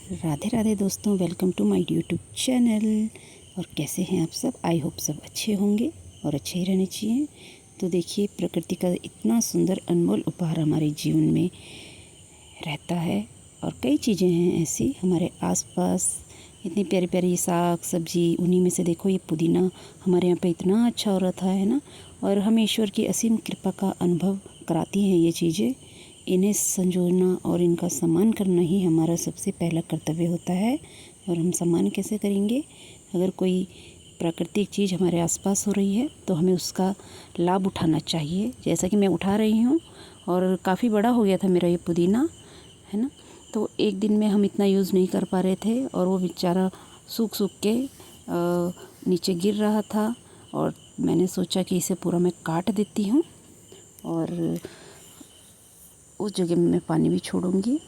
राधे राधे दोस्तों, welcome to my YouTube channel. और कैसे हैं आप सब? आई होप सब अच्छे होंगे और अच्छे ही रहने चाहिए। तो देखिए, प्रकृति का इतना सुंदर अनमोल उपहार हमारे जीवन में रहता है और कई चीज़ें हैं ऐसी हमारे आसपास। इतनी प्यारी प्यारी साग सब्जी, उन्हीं में से देखो ये पुदीना हमारे यहाँ पे इतना अच्छा हो रहा है ना। और हमें ईश्वर की असीम कृपा का अनुभव कराती हैं ये चीज़ें। इन्हें संजोना और इनका सम्मान करना ही हमारा सबसे पहला कर्तव्य होता है। और हम सम्मान कैसे करेंगे? अगर कोई प्राकृतिक चीज़ हमारे आसपास हो रही है तो हमें उसका लाभ उठाना चाहिए, जैसा कि मैं उठा रही हूँ। और काफ़ी बड़ा हो गया था मेरा ये पुदीना, है ना। तो एक दिन में हम इतना यूज़ नहीं कर पा रहे थे और वो बेचारा सूख सूख के नीचे गिर रहा था। और मैंने सोचा कि इसे पूरा मैं काट देती हूँ और उस जगह में मैं पानी भी छोड़ूंगी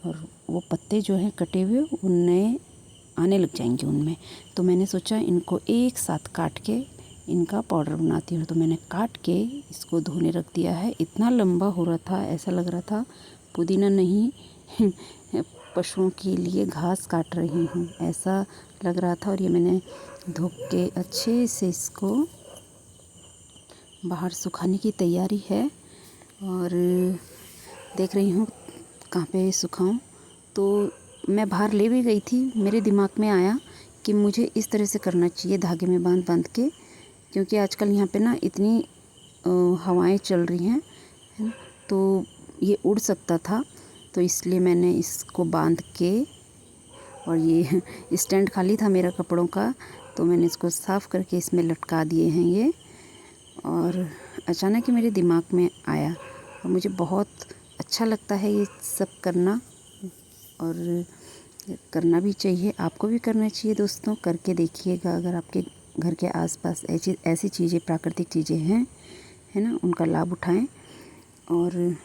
और वो पत्ते जो हैं कटे हुए वो नए आने लग जाएंगे उनमें। तो मैंने सोचा इनको एक साथ काट के इनका पाउडर बनाती हूँ। तो मैंने काट के इसको धोने रख दिया है। इतना लंबा हो रहा था, ऐसा लग रहा था पुदीना नहीं पशुओं के लिए घास काट रही हूँ, ऐसा लग रहा था। और ये मैंने धो के अच्छे से इसको बाहर सुखाने की तैयारी है। और देख रही हूँ कहाँ पे सुखाऊं। तो मैं बाहर ले भी गई थी, मेरे दिमाग में आया कि मुझे इस तरह से करना चाहिए, धागे में बांध बांध के, क्योंकि आजकल यहाँ पे ना इतनी हवाएं चल रही हैं, है ना, तो ये उड़ सकता था। तो इसलिए मैंने इसको बांध के, और ये स्टैंड खाली था मेरा कपड़ों का, तो मैंने इसको साफ़ करके इसमें लटका दिए हैं ये। और अचानक ही मेरे दिमाग में आया और मुझे बहुत अच्छा लगता है ये सब करना, और करना भी चाहिए, आपको भी करना चाहिए दोस्तों। करके देखिएगा, अगर आपके घर के आसपास ऐसी चीज़ें, प्राकृतिक चीज़ें हैं, है ना, उनका लाभ उठाएं। और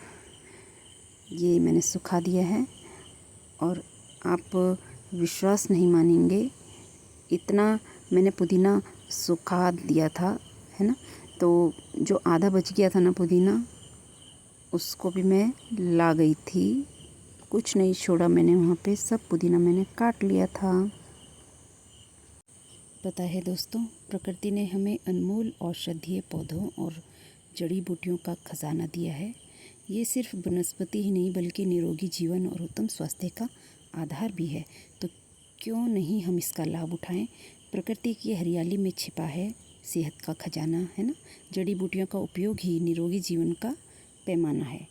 ये मैंने सुखा दिया है और आप विश्वास नहीं मानेंगे, इतना मैंने पुदीना सुखा दिया था, है ना। तो जो आधा बच गया था ना पुदीना, उसको भी मैं ला गई थी, कुछ नहीं छोड़ा मैंने वहाँ पे, सब पुदीना मैंने काट लिया था। पता है दोस्तों, प्रकृति ने हमें अनमोल औषधीय पौधों और जड़ी बूटियों का खजाना दिया है। ये सिर्फ वनस्पति ही नहीं बल्कि निरोगी जीवन और उत्तम स्वास्थ्य का आधार भी है। तो क्यों नहीं हम इसका लाभ उठाएं? प्रकृति की हरियाली में छिपा है सेहत का खजाना, है ना। जड़ी बूटियों का उपयोग ही निरोगी जीवन का पैमाना है।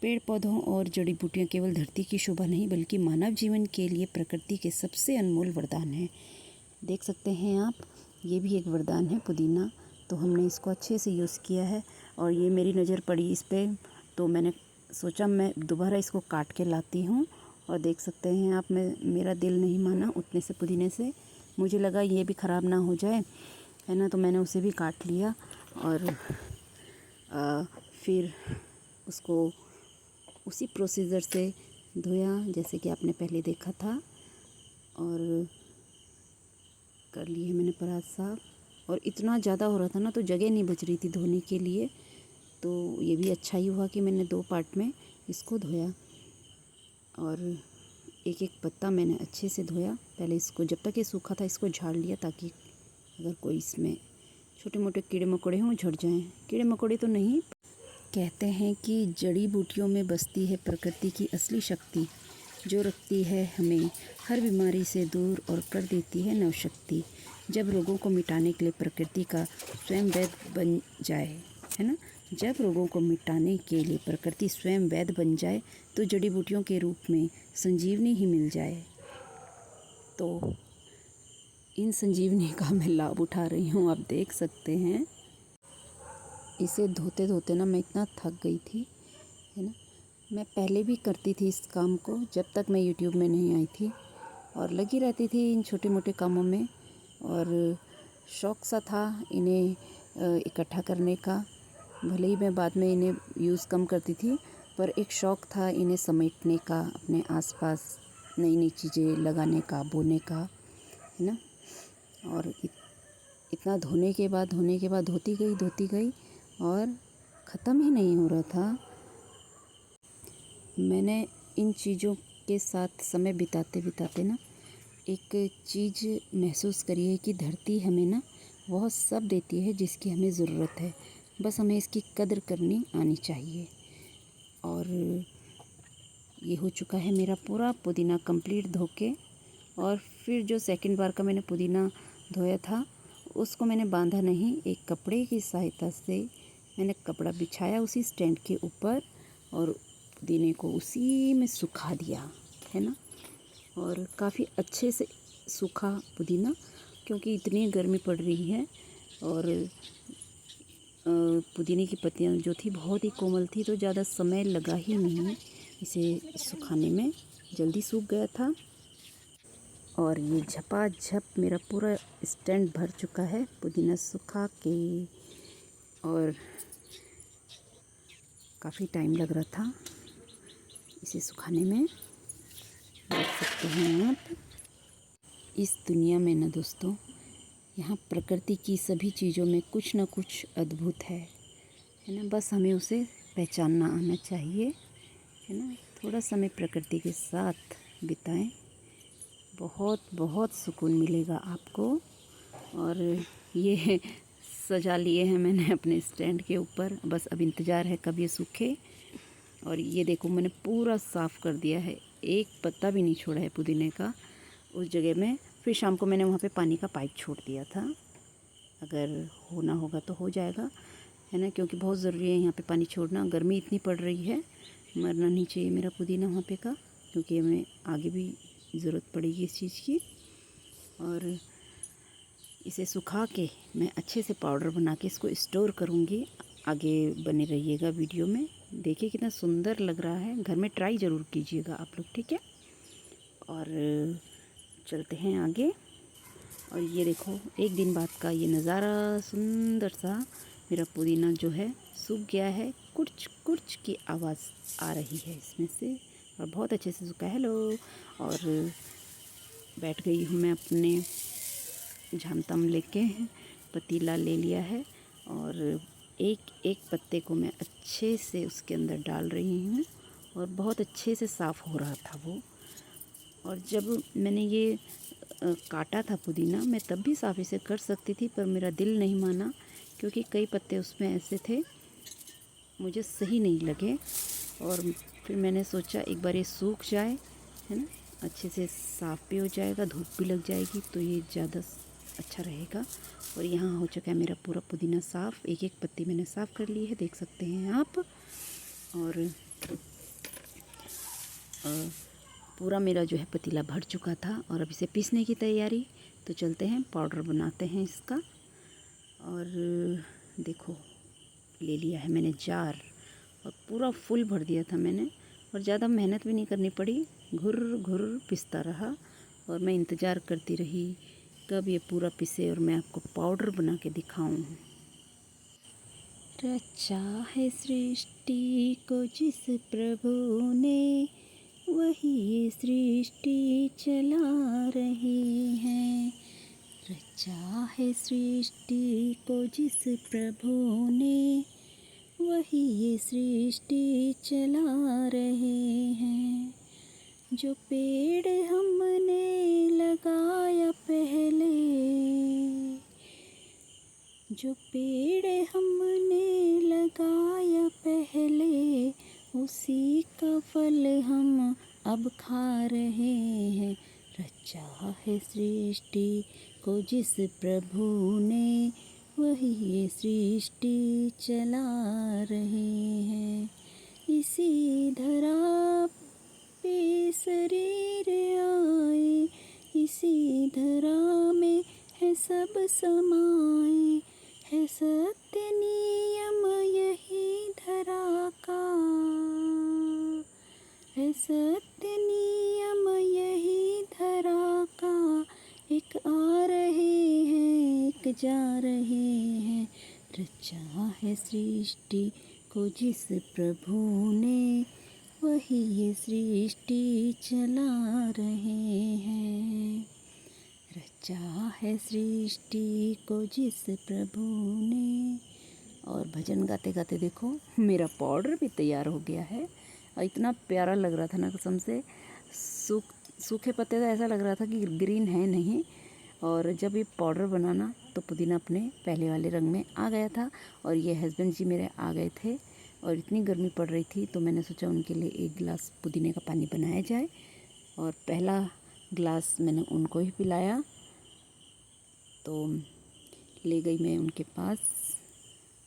पेड़ पौधों और जड़ी बूटियाँ केवल धरती की शोभा नहीं बल्कि मानव जीवन के लिए प्रकृति के सबसे अनमोल वरदान है। देख सकते हैं आप, ये भी एक वरदान है पुदीना। तो हमने इसको अच्छे से यूज़ किया है और ये मेरी नज़र पड़ी इस पर, तो मैंने सोचा मैं दोबारा इसको काट के लाती हूँ। और देख सकते हैं आप, मेरा दिल नहीं माना उतने से पुदीने से, मुझे लगा ये भी ख़राब ना हो जाए, है ना। तो मैंने उसे भी काट लिया और फिर उसको उसी प्रोसीजर से धोया जैसे कि आपने पहले देखा था, और कर लिए मैंने परात साफ। और इतना ज़्यादा हो रहा था ना, तो जगह नहीं बच रही थी धोने के लिए। तो ये भी अच्छा ही हुआ कि मैंने 2 पार्ट में इसको धोया और एक एक पत्ता मैंने अच्छे से धोया। पहले इसको, जब तक ये सूखा था, इसको झाड़ लिया ताकि अगर कोई इसमें छोटे मोटे कीड़े मकोड़े हों झड़ जाएं। कीड़े मकोड़े तो नहीं। कहते हैं कि जड़ी बूटियों में बसती है प्रकृति की असली शक्ति, जो रखती है हमें हर बीमारी से दूर और कर देती है नवशक्ति। जब रोगों को मिटाने के लिए प्रकृति का स्वयं वैद्य बन जाए, है ना, जब रोगों को मिटाने के लिए प्रकृति स्वयं वैद्य बन जाए तो जड़ी बूटियों के रूप में संजीवनी ही मिल जाए। तो इन संजीवनी का मैं लाभ उठा रही हूँ, आप देख सकते हैं। इसे धोते धोते ना मैं इतना थक गई थी, है ना। मैं पहले भी करती थी इस काम को, जब तक मैं यूट्यूब में नहीं आई थी, और लगी रहती थी इन छोटे मोटे कामों में। और शौक़ सा था इन्हें इकट्ठा करने का। भले ही मैं बाद में इन्हें यूज़ कम करती थी, पर एक शौक़ था इन्हें समेटने का, अपने आसपास नई नई चीज़ें लगाने का, बोने का, है ना। और इतना धोने के बाद धोती गई और ख़त्म ही नहीं हो रहा था। मैंने इन चीज़ों के साथ समय बिताते बिताते ना एक चीज़ महसूस करिए कि धरती हमें ना वह सब देती है जिसकी हमें ज़रूरत है, बस हमें इसकी कदर करनी आनी चाहिए। और ये हो चुका है मेरा पूरा पुदीना कंप्लीट धो के। और फिर जो सेकंड बार का मैंने पुदीना धोया था उसको मैंने बांधा नहीं, एक कपड़े की सहायता से मैंने कपड़ा बिछाया उसी स्टैंड के ऊपर और पुदीने को उसी में सुखा दिया है ना। और काफ़ी अच्छे से सूखा पुदीना, क्योंकि इतनी गर्मी पड़ रही है और पुदीने की पत्तियां जो थी बहुत ही कोमल थी, तो ज़्यादा समय लगा ही नहीं इसे सुखाने में, जल्दी सूख गया था। और ये झपाझप मेरा पूरा स्टैंड भर चुका है पुदीना सुखा के। और काफ़ी टाइम लग रहा था इसे सुखाने में, देख सकते हैं आप। इस दुनिया में ना दोस्तों, यहाँ प्रकृति की सभी चीज़ों में कुछ ना कुछ अद्भुत है ना। बस हमें उसे पहचानना आना चाहिए, है ना। थोड़ा समय प्रकृति के साथ बिताएं, बहुत बहुत सुकून मिलेगा आपको। और ये सजा लिए हैं मैंने अपने स्टैंड के ऊपर, बस अब इंतज़ार है कब ये सूखे। और ये देखो मैंने पूरा साफ़ कर दिया है, एक पत्ता भी नहीं छोड़ा है पुदीने का उस जगह में। फिर शाम को मैंने वहाँ पे पानी का पाइप छोड़ दिया था, अगर होना होगा तो हो जाएगा, है ना, क्योंकि बहुत ज़रूरी है यहाँ पे पानी छोड़ना। गर्मी इतनी पड़ रही है, मरना नहीं चाहिए मेरा पुदीना वहाँ पे का, क्योंकि हमें आगे भी ज़रूरत पड़ेगी इस चीज़ की। और इसे सुखा के मैं अच्छे से पाउडर बना के इसको स्टोर करूँगी। आगे बने रहिएगा वीडियो में, देखिए कितना सुंदर लग रहा है। घर में ट्राई ज़रूर कीजिएगा आप लोग, ठीक है। और चलते हैं आगे। और ये देखो एक दिन बाद का ये नज़ारा, सुंदर सा मेरा पुदीना जो है सूख गया है, कुर्च कुर्च की आवाज़ आ रही है इसमें से, और बहुत अच्छे से सूखा। हेलो। और बैठ गई हूँ मैं अपने झामतम लेके, पतीला ले लिया है और एक एक पत्ते को मैं अच्छे से उसके अंदर डाल रही हूँ। और बहुत अच्छे से साफ़ हो रहा था वो। और जब मैंने ये काटा था पुदीना, मैं तब भी साफ़ इसे कर सकती थी, पर मेरा दिल नहीं माना, क्योंकि कई पत्ते उसमें ऐसे थे मुझे सही नहीं लगे। और फिर मैंने सोचा एक बार ये सूख जाए, है ना, अच्छे से साफ़ भी हो जाएगा, धूप भी लग जाएगी तो ये ज़्यादा अच्छा रहेगा। और यहाँ हो चुका है मेरा पूरा पुदीना साफ़, एक एक पत्ती मैंने साफ़ कर ली है, देख सकते हैं आप। और पूरा मेरा जो है पतीला भर चुका था और अब इसे पीसने की तैयारी। तो चलते हैं पाउडर बनाते हैं इसका। और देखो ले लिया है मैंने जार, और पूरा फुल भर दिया था मैंने, और ज़्यादा मेहनत भी नहीं करनी पड़ी, घुर घुर पिसता रहा। और मैं इंतज़ार करती रही कब ये पूरा पिसे और मैं आपको पाउडर बना के दिखाऊं। रचा है सृष्टि को जिस प्रभु ने, वही ये सृष्टि चला रहे हैं। रचा है सृष्टि को जिस प्रभु ने, वही ये सृष्टि चला रहे हैं। जो पेड़ हमने लगाया पहले, जो पेड़ हमने लगाया पहले, उसी का फल हम अब खा रहे हैं। रचा है सृष्टि को जिस प्रभु ने, वही ये सृष्टि चला रहे हैं। इसी धरा पे शरीर आए, इसी धरा में है सब समाए, है सत्य नियम यही धरा का, है सत्य नियम यही धरा का। एक आ रहे हैं एक जा रहे हैं। रचा है सृष्टि को जिस प्रभु ने, वही ये सृष्टि चला रहे हैं। रचा है सृष्टि को जिस प्रभु ने। और भजन गाते गाते देखो मेरा पाउडर भी तैयार हो गया है, और इतना प्यारा लग रहा था ना कसम से, सूखे पत्ते तो ऐसा लग रहा था कि ग्रीन है नहीं, और जब ये पाउडर बनाना तो पुदीना अपने पहले वाले रंग में आ गया था। और ये हस्बैंड जी मेरे आ गए थे और इतनी गर्मी पड़ रही थी तो मैंने सोचा उनके लिए एक गिलास पुदीने का पानी बनाया जाए, और पहला गिलास मैंने उनको ही पिलाया। तो ले गई मैं उनके पास,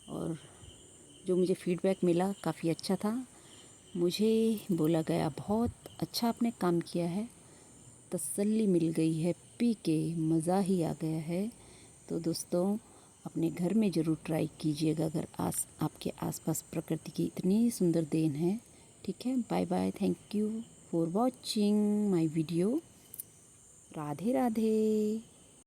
और जो मुझे फीडबैक मिला काफ़ी अच्छा था। मुझे बोला गया बहुत अच्छा आपने काम किया है, तसल्ली मिल गई है, पी के मज़ा ही आ गया है। तो दोस्तों अपने घर में ज़रूर ट्राई कीजिएगा अगर आपके आसपास प्रकृति की इतनी सुंदर देन है। ठीक है, bye bye, thank you for watching my video. Radhe Radhe.